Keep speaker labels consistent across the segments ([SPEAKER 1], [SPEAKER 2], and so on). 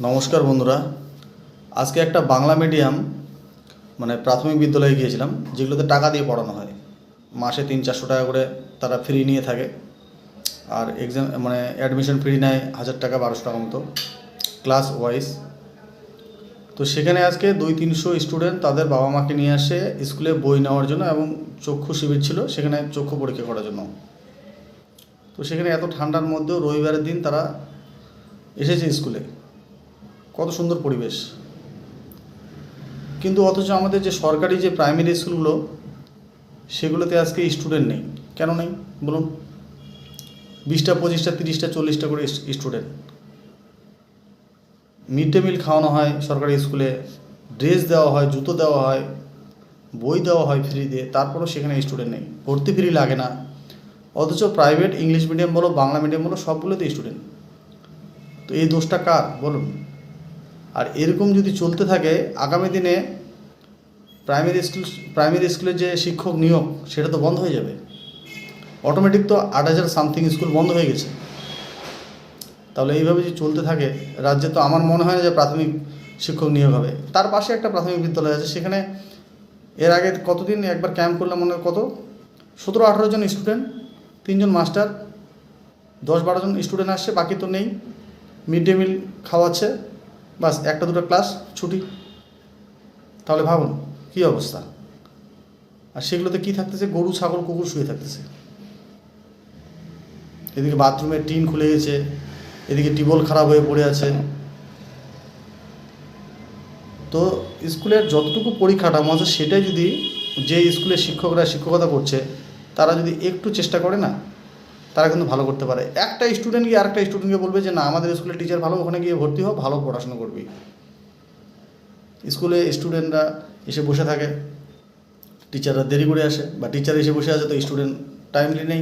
[SPEAKER 1] নমস্কার বন্ধুরা, আজকে একটা বাংলা মিডিয়াম প্রাথমিক বিদ্যালয়ে গিয়েছিলাম, যেগুলোতে টাকা দিয়ে পড়ানো হয়। মাসে 300-400 টাকা করে তারা ফ্রি নিয়ে থাকে, আর এক্সাম অ্যাডমিশন ফ্রি নেয় 1000 টাকা 1200 টাকা মতো ক্লাস ওয়াইজ। তো সেখানে আজকে 200-300 স্টুডেন্ট তাদের বাবা মাকে নিয়ে আসে স্কুলে বই নেওয়ার জন্য, এবং চক্ষু শিবির ছিল সেখানে চক্ষু পরীক্ষা করার জন্য। তো সেখানে এত ঠান্ডার মধ্যেও রবিবারের দিন তারা এসেছে স্কুলে। কত সুন্দর পরিবেশ, কিন্তু অথচ আমাদের যে সরকারি যে প্রাইমারি স্কুলগুলো সেগুলোতে আজকে স্টুডেন্ট নেই। কেন নেই বলুন? 20টা 25টা 30টা 40টা করে স্টুডেন্ট। মিড ডে মিল খাওয়ানো হয় সরকারি স্কুলে, ড্রেস দেওয়া হয়, জুতো দেওয়া হয়, বই দেওয়া হয় ফ্রিতে, তারপরেও সেখানে স্টুডেন্ট নেই। ভর্তি ফ্রি লাগে না, অথচ প্রাইভেট ইংলিশ মিডিয়াম বলো বাংলা মিডিয়াম বলো সবগুলোতে স্টুডেন্ট। তো এই দোষটা কার বলুন? আর এরকম যদি চলতে থাকে আগামী দিনে প্রাইমারি স্কুলের যে শিক্ষক নিয়োগ সেটা তো বন্ধ হয়ে যাবে অটোমেটিক। তো 8000 সামথিং স্কুল বন্ধ হয়ে গেছে। তাহলে এইভাবে যদি চলতে থাকে রাজ্যে, তো আমার মনে হয় না যে প্রাথমিক শিক্ষক নিয়োগ হবে। তার পাশে একটা প্রাথমিক বিদ্যালয় আছে, সেখানে এর আগে কতদিন একবার ক্যাম্প করলাম, মনে হয় কত 17-18 জন স্টুডেন্ট, 3 জন মাস্টার, 10-12 জন স্টুডেন্ট আসছে, বাকি তো নেই। মিড ডে মিল খাওয়াচ্ছে, বাস 1-2টা ক্লাস ছুটি। তাহলে ভাবুন কী অবস্থা। আর সেগুলোতে কী থাকতেছে? গরু ছাগল কুকুর শুয়ে থাকতেছে। এদিকে বাথরুমের টিন খুলে গেছে, এদিকে টিউবওয়েল খারাপ হয়ে পড়ে আছে। তো স্কুলের যতটুকু পরিকাঠামো আছে সেটাই যদি যে স্কুলের শিক্ষকরা শিক্ষকতা করছে তারা যদি একটু চেষ্টা করে না, তারা কিন্তু ভালো করতে পারে। একটা স্টুডেন্ট গিয়ে আরেকটা স্টুডেন্টকে বলবে যে না, আমাদের স্কুলের টিচার ভালো, ওখানে গিয়ে ভর্তি হও, ভালো পড়াশোনা করবি। স্কুলে স্টুডেন্টরা এসে বসে থাকে, টিচাররা দেরি করে আসে, বা টিচার এসে বসে আছে তো স্টুডেন্ট টাইমলি নেই,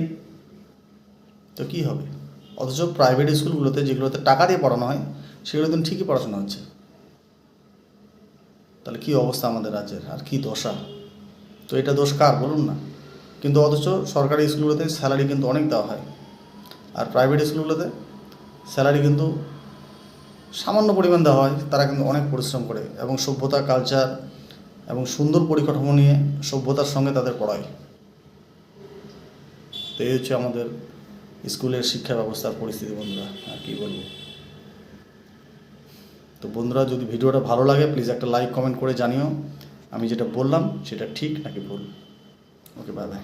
[SPEAKER 1] তো কী হবে? অথচ প্রাইভেট স্কুলগুলোতে যেগুলোতে টাকা দিয়ে পড়ানো হয় সেগুলোতে ঠিকই পড়াশোনা হচ্ছে। তাহলে কী অবস্থা আমাদের রাজ্যের, আর কী দশা। তো এটা দোষ কার বলুন না? কিন্তু অথচ সরকারি স্কুলগুলোতে স্যালারি কিন্তু অনেক দেওয়া হয়, আর প্রাইভেট স্কুলগুলোতে স্যালারি কিন্তু সামান্য পরিমাণ দেওয়া হয়। তারা কিন্তু অনেক পরিশ্রম করে, এবং সভ্যতা কালচার এবং সুন্দর পরিকাঠামো নিয়ে সভ্যতার সঙ্গে তাদের পড়ায়। তো এই হচ্ছে আমাদের স্কুলের শিক্ষা ব্যবস্থার পরিস্থিতি বন্ধুরা, আর কী বলবো। তো বন্ধুরা, যদি ভিডিওটা ভালো লাগে প্লিজ একটা লাইক কমেন্ট করে জানিও আমি যেটা বললাম সেটা ঠিক নাকি ভুল। ওকে, বাই বাই।